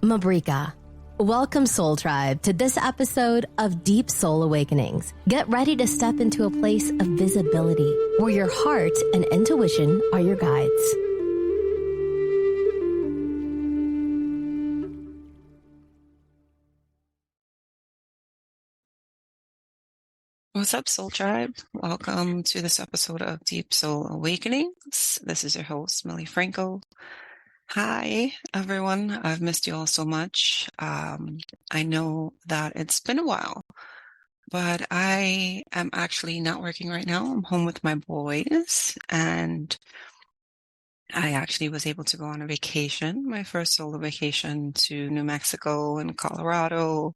Mabrika. Welcome, Soul Tribe, to this episode of Deep Soul Awakenings. Get ready to step into a place of visibility where your heart and intuition are your guides. What's up, Soul Tribe? Welcome to this episode of Deep Soul Awakenings. This is your host, Millie Franco. Hi, everyone. I've missed you all so much. I know that it's been a while, but I am actually not working right now. I'm home with my boys, and I actually was able to go on a vacation, my first solo vacation to New Mexico and Colorado.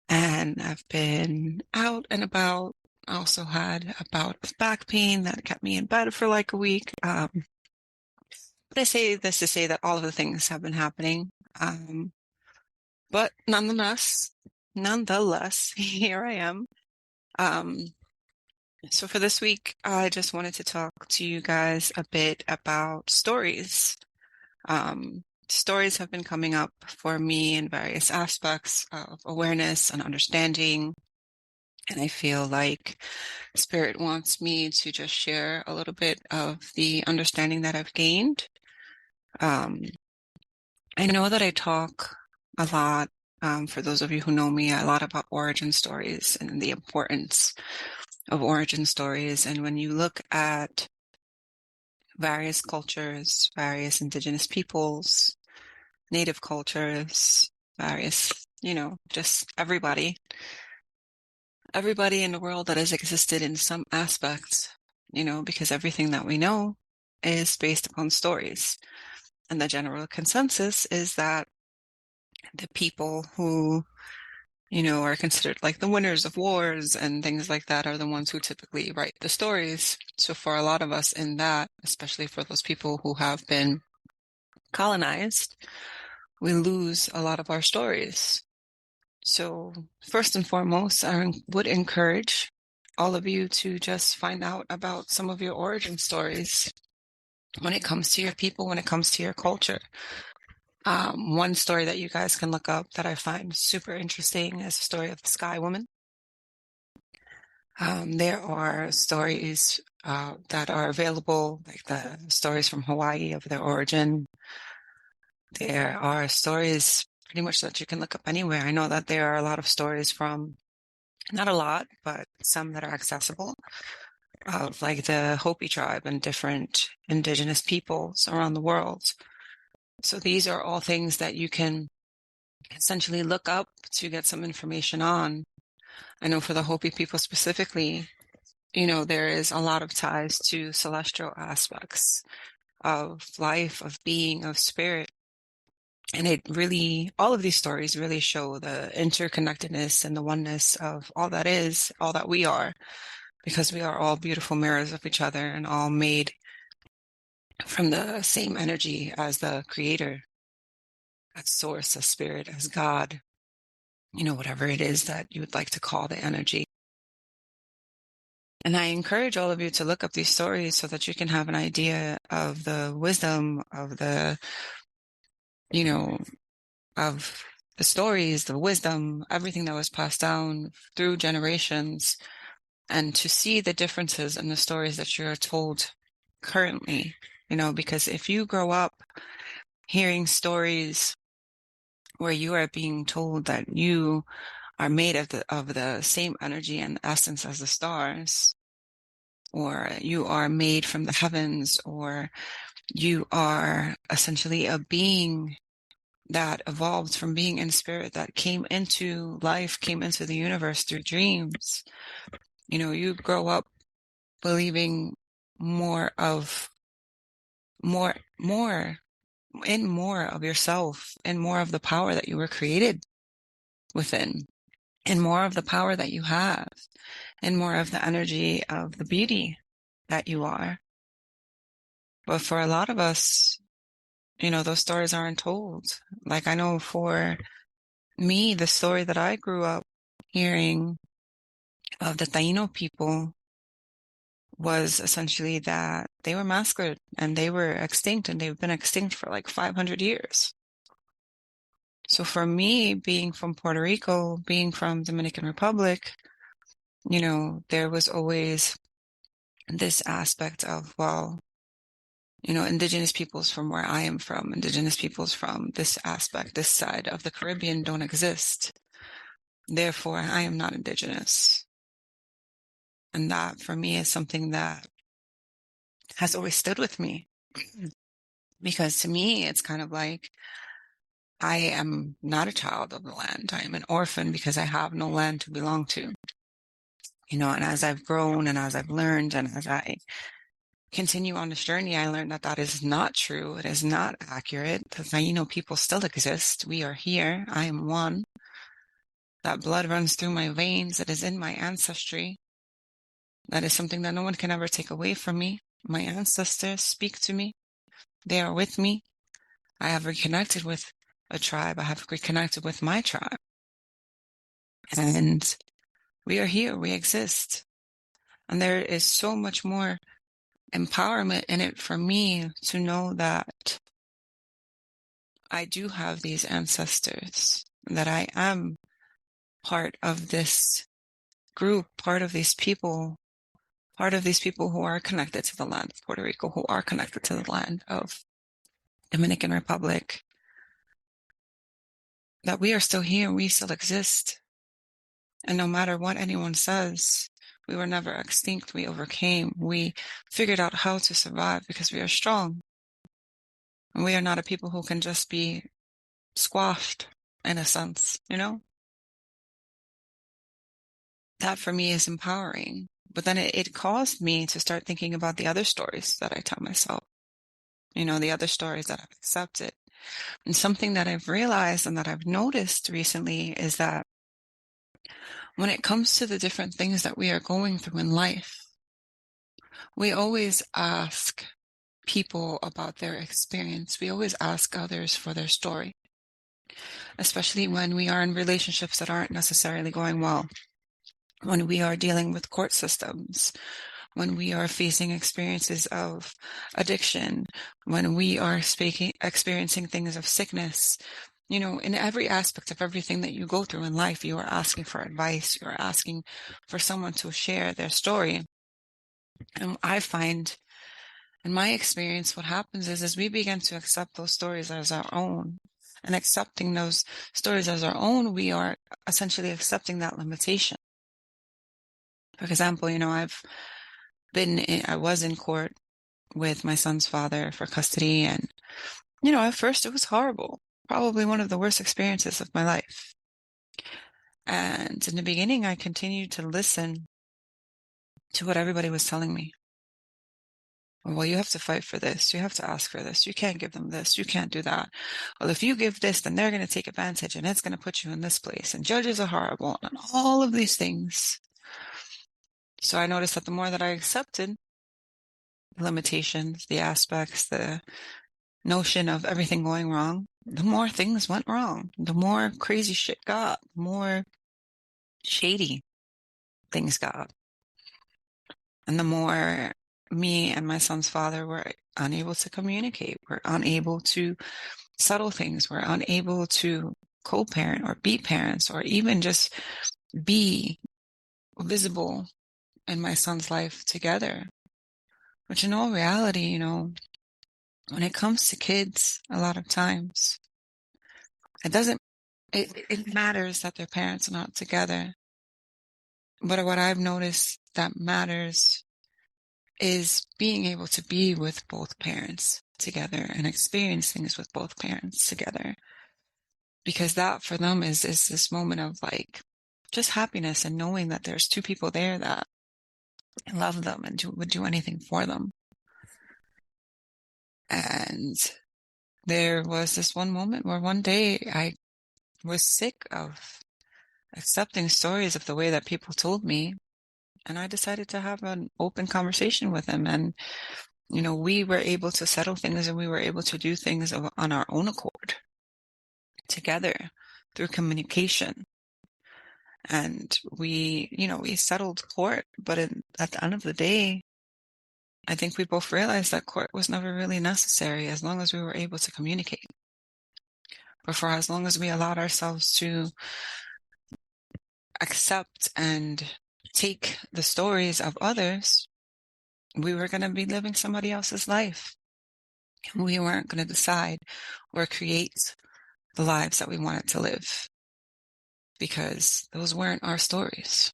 And I've been out and about. I also had a bout of back pain that kept me in bed for like a week. But I say this to say that all of the things have been happening. But nonetheless, here I am. So for this week, I just wanted to talk to you guys a bit about stories. Stories have been coming up for me in various aspects of awareness and understanding. And I feel like Spirit wants me to just share a little bit of the understanding that I've gained. I know that I talk a lot, for those of you who know me, a lot about origin stories and the importance of origin stories. And when you look at various cultures, various indigenous peoples, native cultures, various, just everybody in the world that has existed in some aspect, because everything that we know is based upon stories. And the general consensus is that the people who, are considered like the winners of wars and things like that are the ones who typically write the stories. So for a lot of us in that, especially for those people who have been colonized, we lose a lot of our stories. So first and foremost, I would encourage all of you to just find out about some of your origin stories when it comes to your people, when it comes to your culture. One story that you guys can look up that I find super interesting is the story of the Sky Woman. There are stories that are available, like the stories from Hawaii of their origin. There are stories pretty much that you can look up anywhere. I know that there are a lot of stories from, not a lot, but some that are accessible, of like the Hopi tribe and different indigenous peoples around the world. So these are all things that you can essentially look up to get some information on. I know for the Hopi people specifically, there is a lot of ties to celestial aspects of life, of being, of spirit. And all of these stories really show the interconnectedness and the oneness of all that is, all that we are, because we are all beautiful mirrors of each other and all made from the same energy as the creator, as source, as spirit, as God, whatever it is that you would like to call the energy. And I encourage all of you to look up these stories so that you can have an idea of the wisdom of of the stories, the wisdom, everything that was passed down through generations, and to see the differences in the stories that you're told currently, because if you grow up hearing stories where you are being told that you are made of the same energy and essence as the stars, or you are made from the heavens, or you are essentially a being that evolved from being in spirit, that came into life, came into the universe through dreams. You grow up believing more of yourself, and more of the power that you were created within, and more of the power that you have, and more of the energy of the beauty that you are. But for a lot of us, those stories aren't told. Like, I know for me, the story that I grew up hearing of the Taino people was essentially that they were massacred and they were extinct, and they've been extinct for like 500 years. So for me, being from Puerto Rico, being from Dominican Republic, there was always this aspect of, well, indigenous peoples from where I am from, indigenous peoples from this aspect, this side of the Caribbean don't exist. Therefore, I am not indigenous. And that for me is something that has always stood with me. Because to me, it's kind of like I am not a child of the land. I am an orphan because I have no land to belong to. And as I've grown and as I've learned and as I continue on this journey, I learned that that is not true. It is not accurate because, people still exist. We are here. I am one. That blood runs through my veins. It is in my ancestry. That is something that no one can ever take away from me. My ancestors speak to me. They are with me. I have reconnected with a tribe. I have reconnected with my tribe. And we are here. We exist. And there is so much more empowerment in it for me to know that I do have these ancestors, that I am part of this group, part of these people who are connected to the land of Puerto Rico, who are connected to the land of Dominican Republic, that we are still here, we still exist. And no matter what anyone says, we were never extinct. We overcame. We figured out how to survive because we are strong. And we are not a people who can just be squashed, in a sense, That for me is empowering. But then it caused me to start thinking about the other stories that I tell myself, the other stories that I've accepted. And something that I've realized and that I've noticed recently is that when it comes to the different things that we are going through in life, we always ask people about their experience. We always ask others for their story, especially when we are in relationships that aren't necessarily going well, when we are dealing with court systems, when we are facing experiences of addiction, when we are experiencing things of sickness. In every aspect of everything that you go through in life, you are asking for advice. You are asking for someone to share their story. And I find, in my experience, what happens is we begin to accept those stories as our own. And accepting those stories as our own, we are essentially accepting that limitation. For example, I was in court with my son's father for custody. And, at first it was horrible, probably one of the worst experiences of my life. And in the beginning, I continued to listen to what everybody was telling me. Well, you have to fight for this. You have to ask for this. You can't give them this. You can't do that. Well, if you give this, then they're going to take advantage and it's going to put you in this place. And judges are horrible and all of these things. So I noticed that the more that I accepted the limitations, the aspects, the notion of everything going wrong, the more things went wrong, the more crazy shit got, the more shady things got. And the more me and my son's father were unable to communicate, we're unable to settle things, we're unable to co-parent or be parents or even just be visible in my son's life together. Which in all reality, when it comes to kids, a lot of times, it matters that their parents are not together. But what I've noticed that matters is being able to be with both parents together and experience things with both parents together. Because that for them is this moment of like just happiness and knowing that there's two people there that love them and would do anything for them. And there was this one moment where one day I was sick of accepting stories of the way that people told me. And I decided to have an open conversation with him. And, we were able to settle things and we were able to do things on our own accord together through communication. And we settled court. But at the end of the day, I think we both realized that court was never really necessary as long as we were able to communicate. But for as long as we allowed ourselves to accept and take the stories of others, we were going to be living somebody else's life. We weren't going to decide or create the lives that we wanted to live, because those weren't our stories.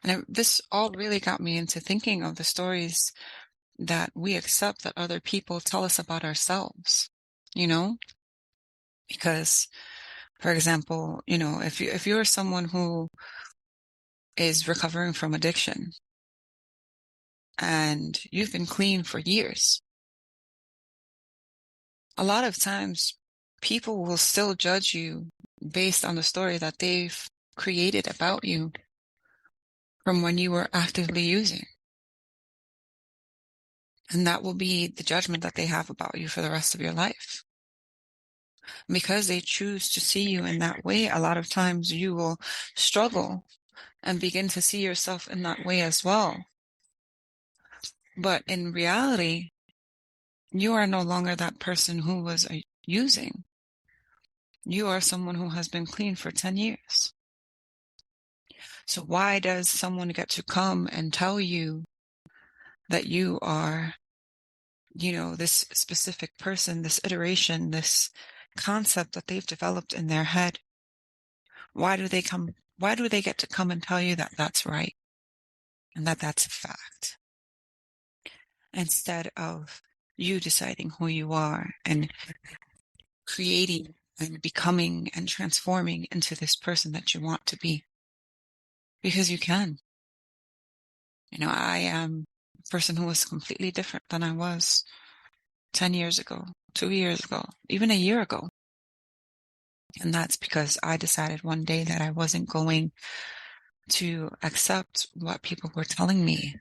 And this all really got me into thinking of the stories that we accept that other people tell us about ourselves, you know? Because, for example, if you're someone who is recovering from addiction and you've been clean for years, a lot of times people will still judge you based on the story that they've created about you from when you were actively using. And that will be the judgment that they have about you for the rest of your life. Because they choose to see you in that way, a lot of times you will struggle and begin to see yourself in that way as well. But in reality, you are no longer that person who was using. You are someone who has been clean for 10 years. So why does someone get to come and tell you that you are, this specific person, this iteration, this concept that they've developed in their head? Why do they get to come and tell you that that's right and that that's a fact, instead of you deciding who you are and creating and becoming and transforming into this person that you want to be? Because you can. I am a person who was completely different than I was 10 years ago, 2 years ago, even a year ago. And that's because I decided one day that I wasn't going to accept what people were telling me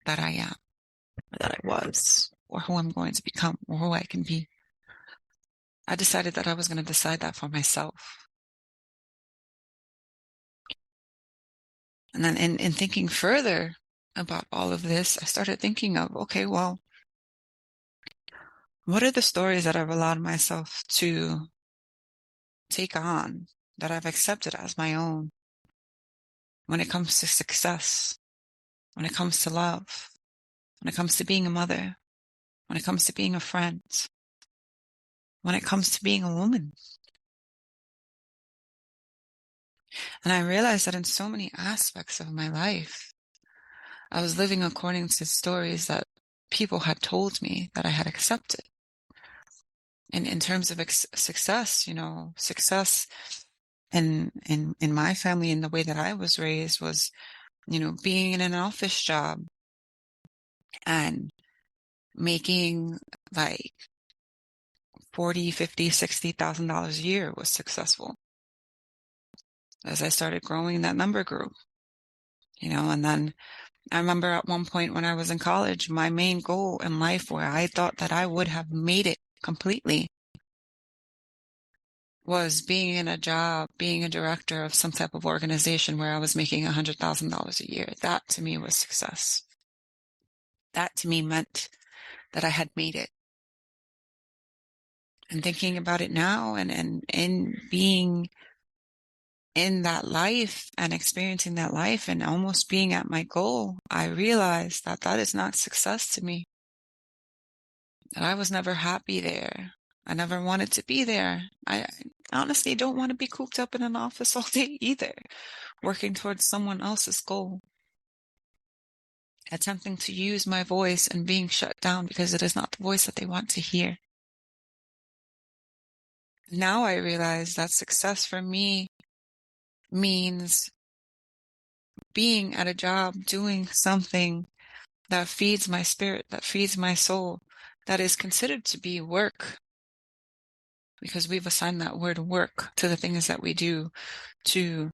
that I am, or that I was, or who I'm going to become, or who I can be. I decided that I was going to decide that for myself. And then in thinking further about all of this, I started thinking of, okay, well, what are the stories that I've allowed myself to take on, that I've accepted as my own, when it comes to success, when it comes to love, when it comes to being a mother, when it comes to being a friend, when it comes to being a woman? And I realized that in so many aspects of my life, I was living according to stories that people had told me that I had accepted. And in terms of success, success in my family, in the way that I was raised, was, being in an office job and making like 40, 50, $60,000 a year was successful. As I started growing, that number grew, and then I remember at one point when I was in college, my main goal in life, where I thought that I would have made it completely, was being in a job, being a director of some type of organization where I was making $100,000 a year. That to me was success. That to me meant that I had made it. And thinking about it now, and being in that life and experiencing that life and almost being at my goal, I realized that that is not success to me. That I was never happy there. I never wanted to be there. I honestly don't want to be cooped up in an office all day either, working towards someone else's goal, attempting to use my voice and being shut down because it is not the voice that they want to hear. Now I realize that success for me means being at a job, doing something that feeds my spirit, that feeds my soul, that is considered to be work, because we've assigned that word work to the things that we do to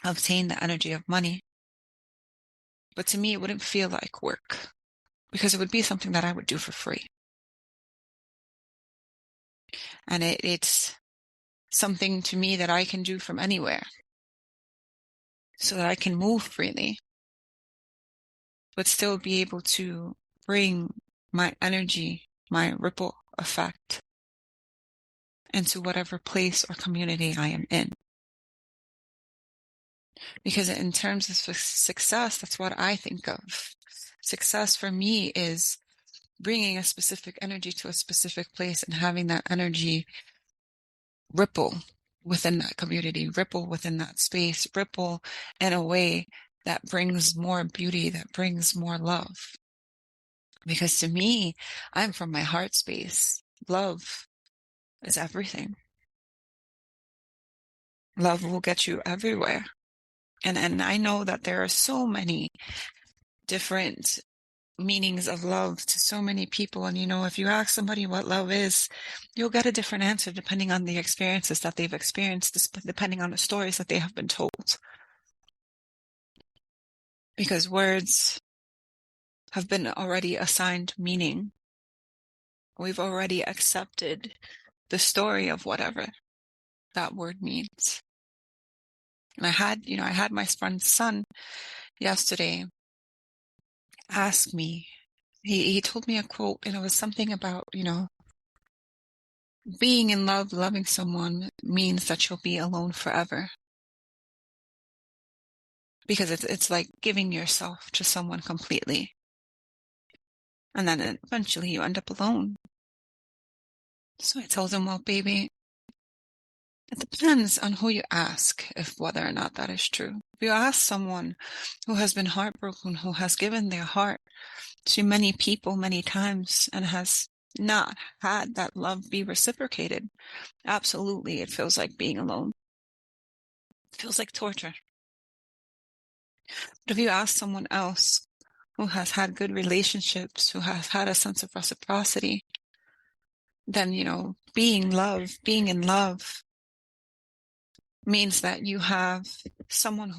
obtain the energy of money. But to me, it wouldn't feel like work, because it would be something that I would do for free. And it's something to me that I can do from anywhere, so that I can move freely, but still be able to bring my energy, my ripple effect into whatever place or community I am in. Because in terms of success, that's what I think of. Success for me is bringing a specific energy to a specific place and having that energy ripple within that community, ripple within that space, ripple in a way that brings more beauty, that brings more love. Because to me, I'm from my heart space. Love is everything. Love will get you everywhere. And I know that there are so many different meanings of love to so many people. And, if you ask somebody what love is, you'll get a different answer depending on the experiences that they've experienced, depending on the stories that they have been told. Because words have been already assigned meaning. We've already accepted the story of whatever that word means. And I had my friend's son yesterday ask me, he told me a quote, and it was something about, being in love, loving someone means that you'll be alone forever. Because it's like giving yourself to someone completely. And then eventually you end up alone. So I told him, well, baby, it depends on who you ask if whether or not that is true. If you ask someone who has been heartbroken, who has given their heart to many people many times and has not had that love be reciprocated, absolutely, it feels like being alone. It feels like torture. But if you ask someone else who has had good relationships, who has had a sense of reciprocity, then, being in love means that you have someone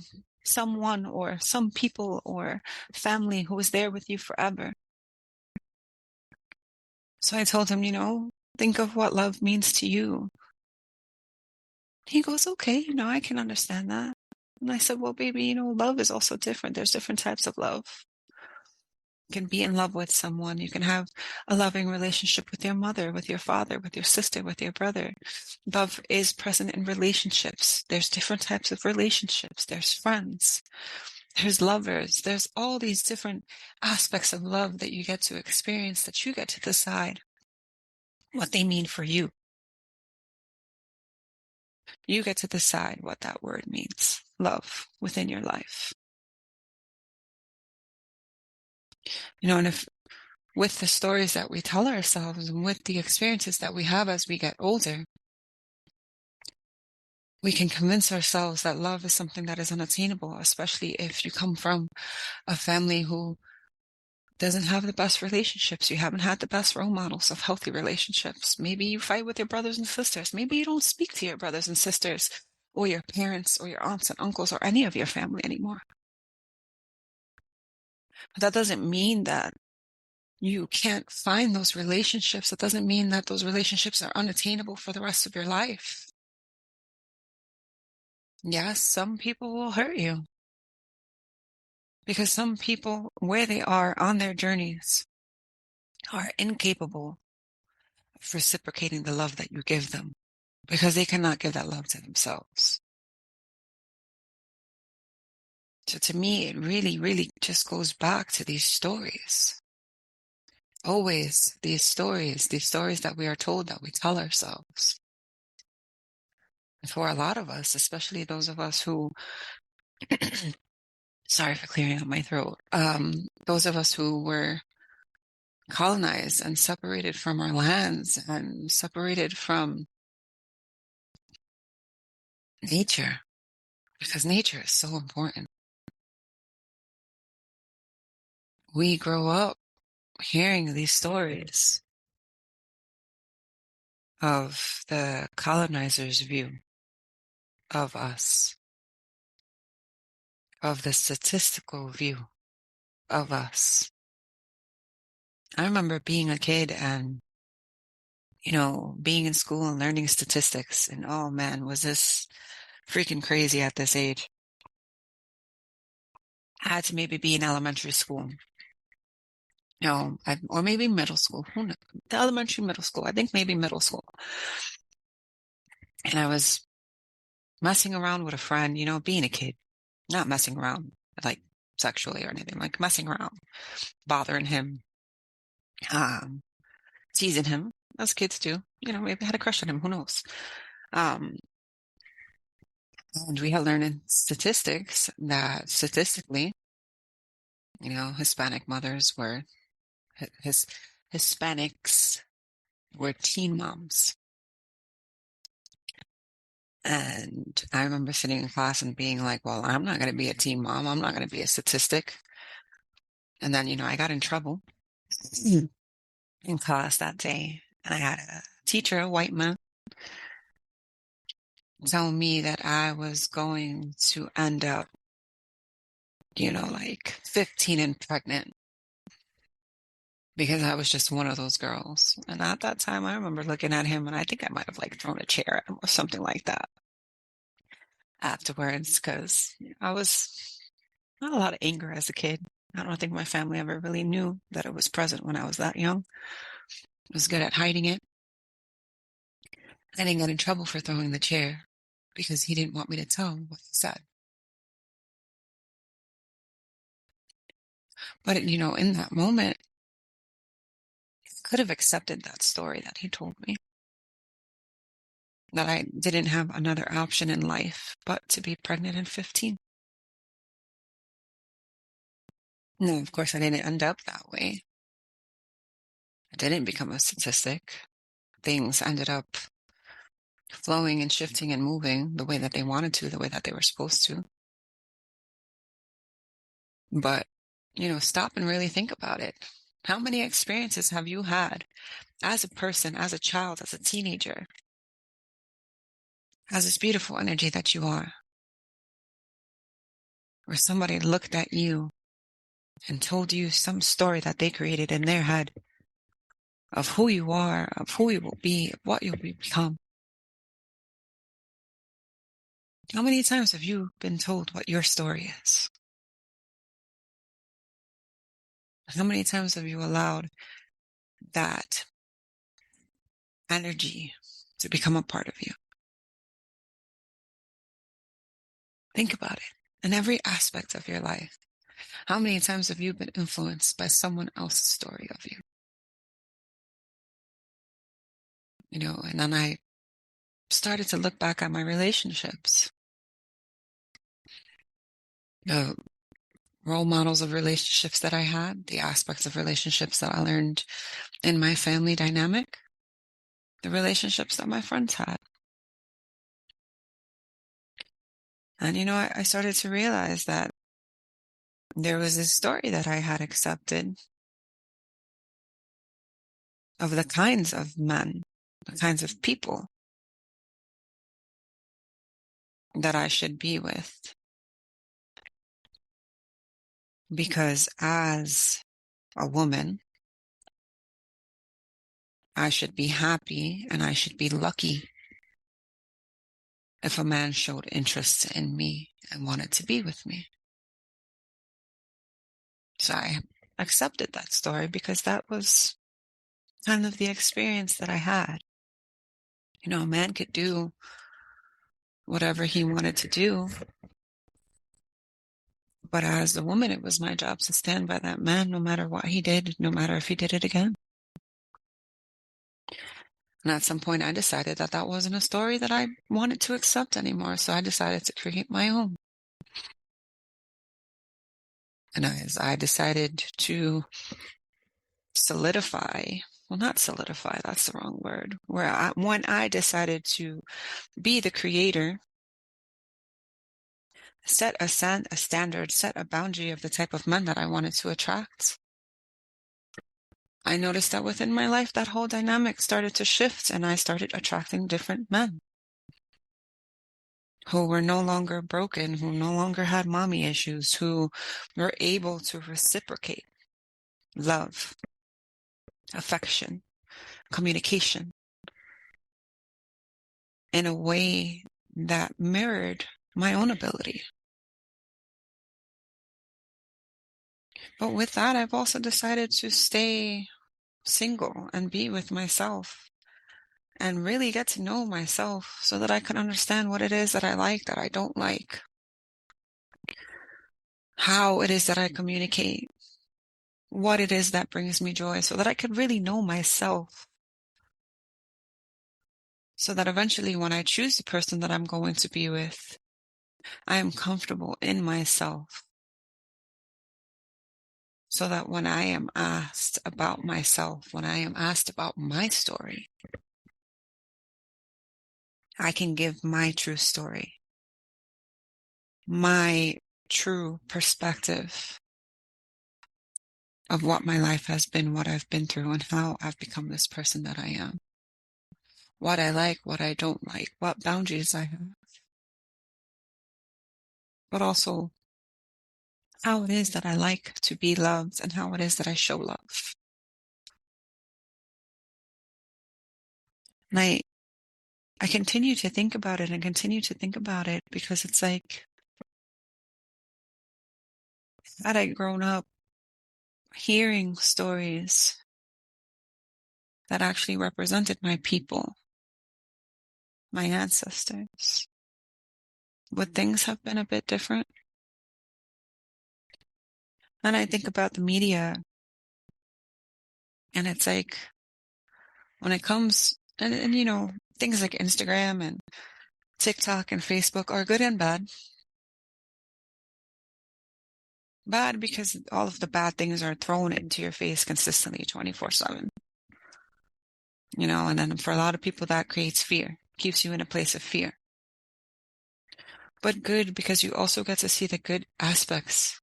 or some people or family who is there with you forever. So I told him, think of what love means to you. He goes, okay, I can understand that. And I said, well, baby, love is also different. There's different types of love. You can be in love with someone. You can have a loving relationship with your mother, with your father, with your sister, with your brother. Love is present in relationships. There's different types of relationships. There's friends. There's lovers. There's all these different aspects of love that you get to experience, that you get to decide what they mean for you. You get to decide what that word means, love, within your life. And if with the stories that we tell ourselves and with the experiences that we have as we get older, we can convince ourselves that love is something that is unattainable, especially if you come from a family who doesn't have the best relationships. You haven't had the best role models of healthy relationships. Maybe you fight with your brothers and sisters. Maybe you don't speak to your brothers and sisters or your parents or your aunts and uncles or any of your family anymore. But that doesn't mean that you can't find those relationships. That doesn't mean that those relationships are unattainable for the rest of your life. Yes, some people will hurt you. Because some people, where they are on their journeys, are incapable of reciprocating the love that you give them. Because they cannot give that love to themselves. So to me, it really, really just goes back to these stories. Always these stories that we are told, that we tell ourselves. For a lot of us, especially those of us who, sorry for clearing out my throat, those of us who were colonized and separated from our lands and separated from nature, because nature is so important. We grow up hearing these stories of the colonizers' view of us, of the statistical view of us. I remember being a kid and, being in school and learning statistics, and oh man, was this freaking crazy at this age. I had to maybe be in elementary school. Or maybe middle school. Who knows? The elementary, middle school. I think maybe middle school. And I was messing around with a friend, being a kid, not messing around like sexually or anything, like messing around, bothering him, um, teasing him, as kids do. Maybe I had a crush on him, who knows? Um, and we had learned in statistics that statistically, Hispanic mothers were his Hispanics were teen moms. And I remember sitting in class and being like, well, I'm not going to be a teen mom. I'm not going to be a statistic. And then, I got in trouble in class that day. And I had a teacher, a white man, tell me that I was going to end up, like 15 and pregnant because I was just one of those girls. And at that time, I remember looking at him and I think I might have like thrown a chair at him or something like that afterwards because I was not a lot of anger as a kid. I don't think my family ever really knew that it was present when I was that young. I was good at hiding it. I didn't get in trouble for throwing the chair because he didn't want me to tell him what he said. But, in that moment, I could have accepted that story that he told me. That I didn't have another option in life but to be pregnant at 15. No, of course, I didn't end up that way. I didn't become a statistic. Things ended up flowing and shifting and moving the way that they wanted to, the way that they were supposed to. But, stop and really think about it. How many experiences have you had as a person, as a child, as a teenager, as this beautiful energy that you are, where somebody looked at you and told you some story that they created in their head of who you are, of who you will be, of what you'll become? How many times have you been told what your story is? How many times have you allowed that energy to become a part of you? Think about it. In every aspect of your life, how many times have you been influenced by someone else's story of you? And then I started to look back at my relationships, the role models of relationships that I had, the aspects of relationships that I learned in my family dynamic, the relationships that my friends had. And, I started to realize that there was this story that I had accepted of the kinds of men, the kinds of people that I should be with. Because as a woman, I should be happy and I should be lucky if a man showed interest in me and wanted to be with me. So I accepted that story because that was kind of the experience that I had. A man could do whatever he wanted to do, but as a woman, it was my job to stand by that man no matter what he did, no matter if he did it again. And at some point, I decided that that wasn't a story that I wanted to accept anymore, so I decided to create my own. And as I decided to solidify, well, not solidify, that's the wrong word, when I decided to be the creator, set a standard, set a boundary of the type of men that I wanted to attract, I noticed that within my life, that whole dynamic started to shift and I started attracting different men who were no longer broken, who no longer had mommy issues, who were able to reciprocate love, affection, communication in a way that mirrored my own ability. But with that, I've also decided to stay single and be with myself and really get to know myself so that I can understand what it is that I like, that I don't like, how it is that I communicate, what it is that brings me joy, so that I could really know myself. So that eventually when I choose the person that I'm going to be with, I am comfortable in myself. So that when I am asked about myself, when I am asked about my story, I can give my true story, my true perspective of what my life has been, what I've been through, and how I've become this person that I am. What I like, what I don't like, what boundaries I have, but also how it is that I like to be loved and how it is that I show love. And I continue to think about it and continue to think about it because it's like, had I grown up hearing stories that actually represented my people, my ancestors, would things have been a bit different? And I think about the media, and it's like, when it comes, and you know, things like Instagram and TikTok and Facebook are good and bad. Bad because all of the bad things are thrown into your face consistently 24/7. You know, and then for a lot of people that creates fear, keeps you in a place of fear. But good because you also get to see the good aspects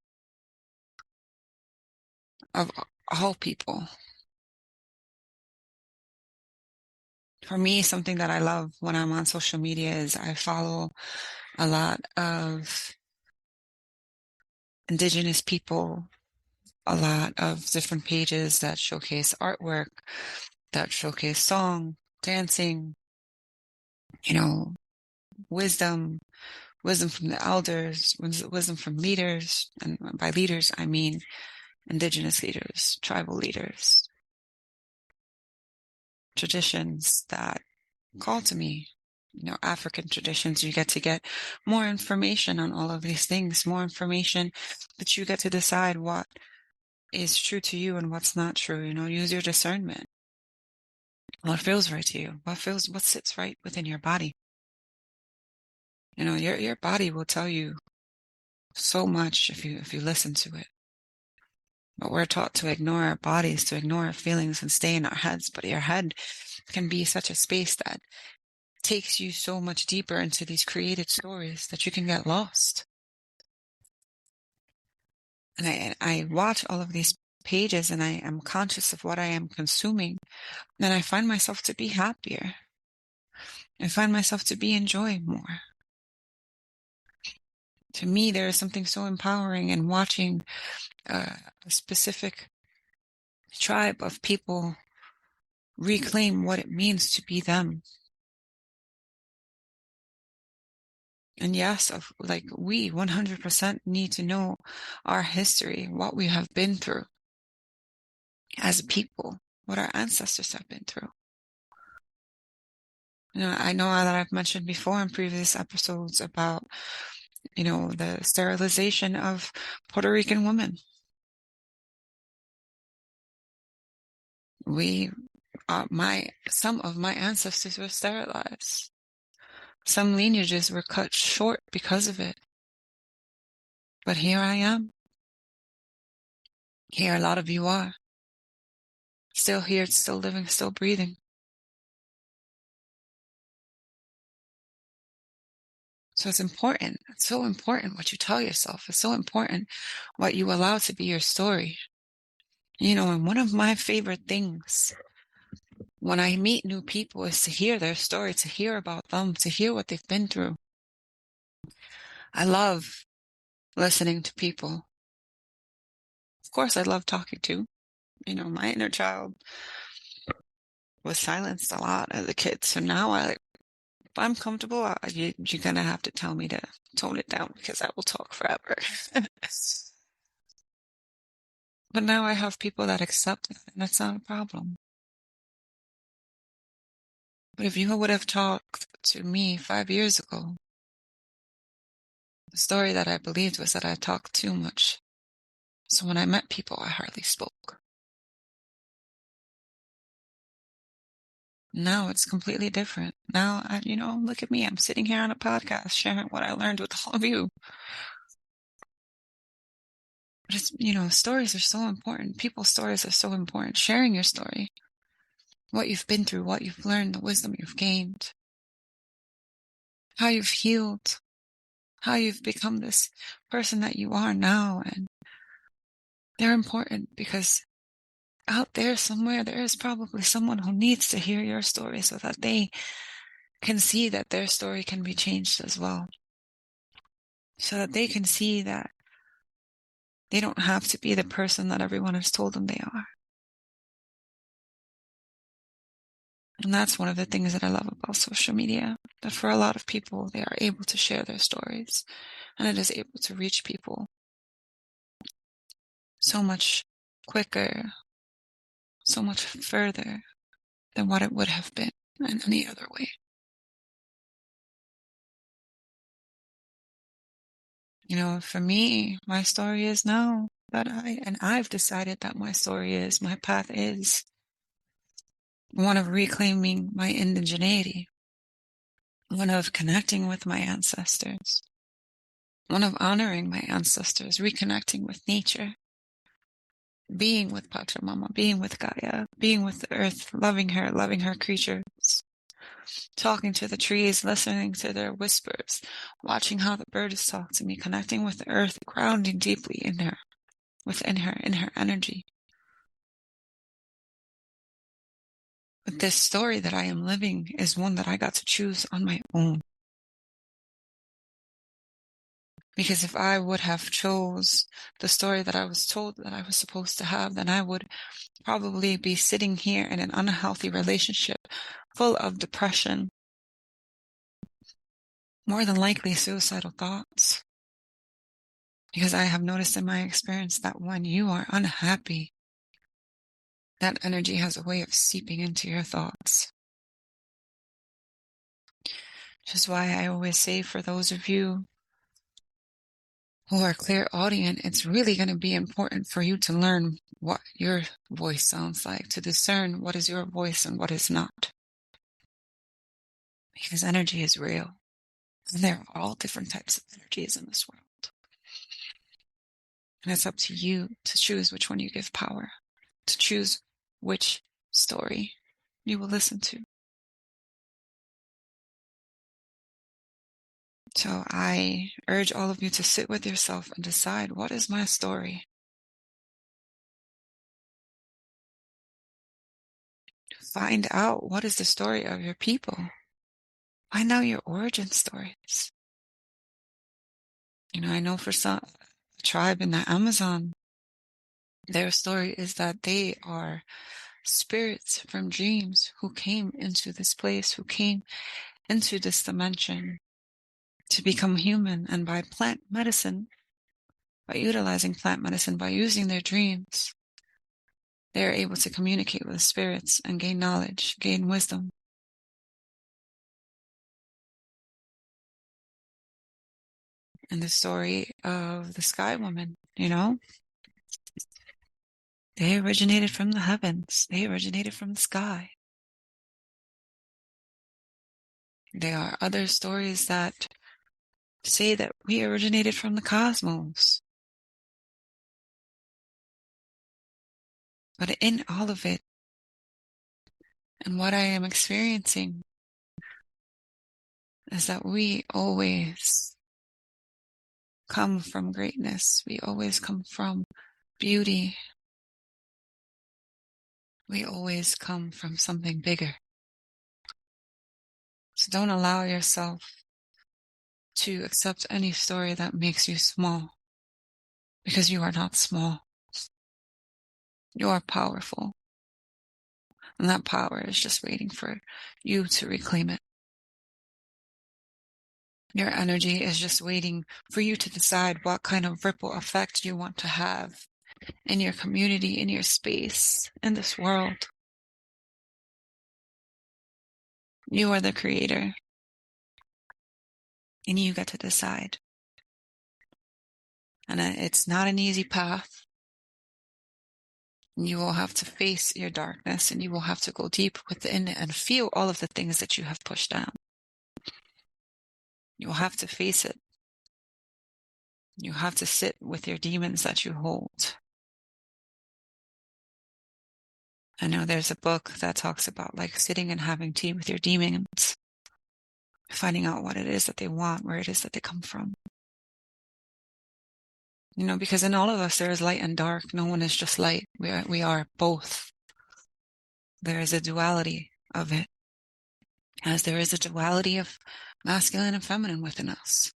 of all people. For me, something that I love when I'm on social media is I follow a lot of Indigenous people, a lot of different pages that showcase artwork, that showcase song, dancing, you know, wisdom, wisdom from the elders, wisdom from leaders. And by leaders, I mean Indigenous leaders, tribal leaders, traditions that call to me. You know, African traditions, you get to get more information on all of these things, more information that you get to decide what is true to you and what's not true. You know, use your discernment. What feels right to you? What sits right within your body? You know, your body will tell you so much if you listen to it. But we're taught to ignore our bodies, to ignore our feelings and stay in our heads. But your head can be such a space that takes you so much deeper into these created stories that you can get lost. And I watch all of these pages and I am conscious of what I am consuming. And I find myself to be happier. I find myself to be enjoying more. To me, there is something so empowering in watching a specific tribe of people reclaim what it means to be them. And yes, we 100% need to know our history, what we have been through as a people, what our ancestors have been through. You know, I know that I've mentioned before in previous episodes about, you know, the sterilization of Puerto Rican women. Some of my ancestors were sterilized. Some lineages were cut short because of it. But here I am. Here a lot of you are. Still here, still living, still breathing. So it's important. It's so important what you tell yourself. It's so important what you allow to be your story. You know, and one of my favorite things when I meet new people is to hear their story, to hear about them, to hear what they've been through. I love listening to people. Of course, I love talking to. You know, my inner child was silenced a lot as a kid. So now if I'm comfortable, you're going to have to tell me to tone it down because I will talk forever. But now I have people that accept that, and that's not a problem. But if you would have talked to me 5 years ago, the story that I believed was that I talked too much. So when I met people, I hardly spoke. Now it's completely different. Now, look at me. I'm sitting here on a podcast sharing what I learned with all of you. But it's, stories are so important. People's stories are so important. Sharing your story, what you've been through, what you've learned, the wisdom you've gained, how you've healed, how you've become this person that you are now. And they're important because out there somewhere, there is probably someone who needs to hear your story so that they can see that their story can be changed as well. So that they can see that they don't have to be the person that everyone has told them they are. And that's one of the things that I love about social media, that for a lot of people, they are able to share their stories, and it is able to reach people so much quicker, so much further than what it would have been in any other way. For me, my story is now that I've decided that my path is one of reclaiming my indigeneity, one of connecting with my ancestors, one of honoring my ancestors, reconnecting with nature, being with Pachamama, being with Gaia, being with the earth, loving her creatures, talking to the trees, listening to their whispers, watching how the birds talk to me, connecting with the earth, grounding deeply in her, within her, in her energy. But this story that I am living is one that I got to choose on my own. Because if I would have chose the story that I was told that I was supposed to have, then I would probably be sitting here in an unhealthy relationship full of depression, more than likely suicidal thoughts. Because I have noticed in my experience that when you are unhappy, that energy has a way of seeping into your thoughts. Which is why I always say, for those of you who are clairaudient, it's really going to be important for you to learn what your voice sounds like, to discern what is your voice and what is not. Because energy is real. And there are all different types of energies in this world. And it's up to you to choose which one you give power, to choose which story you will listen to. So I urge all of you to sit with yourself and decide, what is my story? Find out what is the story of your people. Find out your origin stories. I know for some tribe in the Amazon, their story is that they are spirits from dreams who came into this place, who came into this dimension to become human. And by plant medicine, by utilizing plant medicine, by using their dreams, they're able to communicate with spirits and gain knowledge, gain wisdom. And the story of the Sky Woman, they originated from the heavens. They originated from the sky. There are other stories that say that we originated from the cosmos. But in all of it, and what I am experiencing, is that we always come from greatness. We always come from beauty. We always come from something bigger. So don't allow yourself to accept any story that makes you small, because you are not small. You are powerful. And that power is just waiting for you to reclaim it. Your energy is just waiting for you to decide what kind of ripple effect you want to have in your community, in your space, in this world. You are the creator. And you get to decide. And it's not an easy path. You will have to face your darkness, and you will have to go deep within and feel all of the things that you have pushed down. You will have to face it. You have to sit with your demons that you hold. I know there's a book that talks about like sitting and having tea with your demons, finding out what it is that they want, where it is that they come from. You know, because in all of us there is light and dark. No one is just light. We are both. There is a duality of it, as there is a duality of masculine and feminine within us.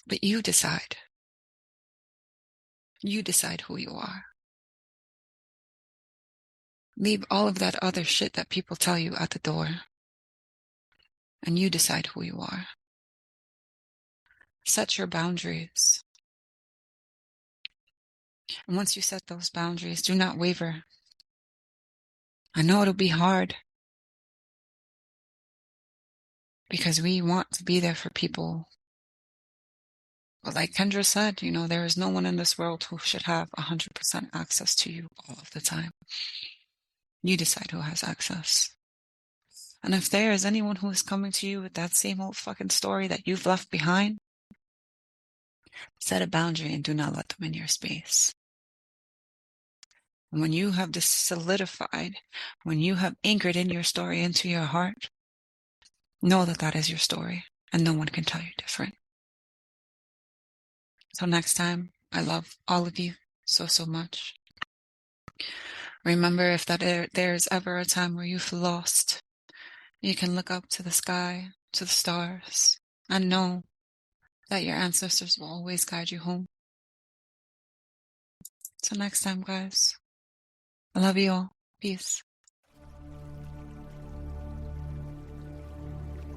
But you decide. You decide who you are. Leave all of that other shit that people tell you at the door. And you decide who you are. Set your boundaries. And once you set those boundaries, do not waver. I know it'll be hard. Because we want to be there for people. But like Kendra said, you know, there is no one in this world who should have 100% access to you all of the time. You decide who has access. And if there is anyone who is coming to you with that same old fucking story that you've left behind, set a boundary and do not let them in your space. And when you have this solidified, when you have anchored in your story into your heart, know that that is your story and no one can tell you different. So next time, I love all of you so, so much. Remember, if there's ever a time where you feel lost, you can look up to the sky, to the stars, and know that your ancestors will always guide you home. So next time, guys, I love you all. Peace.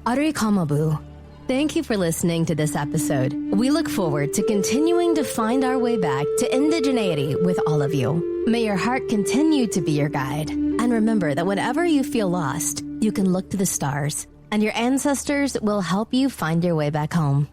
Ari Kamabu, thank you for listening to this episode. We look forward to continuing to find our way back to indigeneity with all of you. May your heart continue to be your guide. And remember that whenever you feel lost, you can look to the stars, and your ancestors will help you find your way back home.